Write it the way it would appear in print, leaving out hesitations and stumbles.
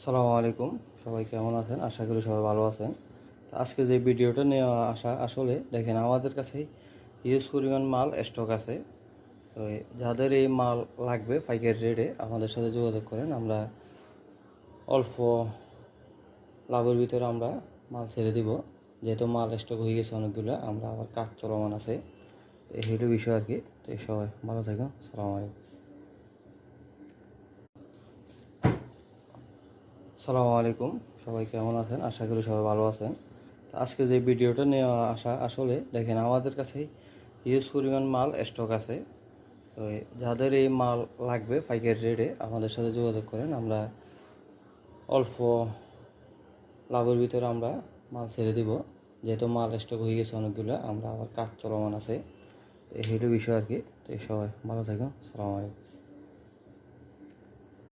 সালামু আলাইকুম। সবাই কেমন আছেন? আশা করি সবাই ভালো আছেন। তো আজকে যে ভিডিওটা নিয়ে আসা আসলে দেখেন আমাদের কাছে হিউজ পরিমাণ মাল স্টক আছে। তো যাদের এই মাল লাগবে পাইকারি রেটে আমাদের সাথে যোগাযোগ করেন। আমরা অল্প লাভের ভিতরে আমরা মাল ছেড়ে দিব। যেহেতু মাল স্টক হয়ে গেছে অনেকগুলো, আমরা আবার কাজ চলমান আছে। এই হলো বিষয় আর কি। তো সবাই ভালো থাকুন। সালামু আলাইকুম। সালামু আলাইকুম। সবাই কেমন আছেন? আশা করি সবাই ভালো আছেন। তো আজকে যে ভিডিওটা নিয়ে আসা আসলে দেখেন আমাদের কাছে হিউজ পরিমাণ মাল স্টক আছে। তো যাদের এই মাল লাগবে পাইকারি রেটে আমাদের সাথে যোগাযোগ করেন। আমরা অল্প লাভের ভিতরে আমরা মাল ছেড়ে দিব। যেহেতু মাল স্টক হয়ে গেছে অনেকগুলো, আমরা আবার কাজ চলমান আছে। এই হলো বিষয় আর কি। তো সবাই ভালো থাকুন। সালামু আলাইকুম।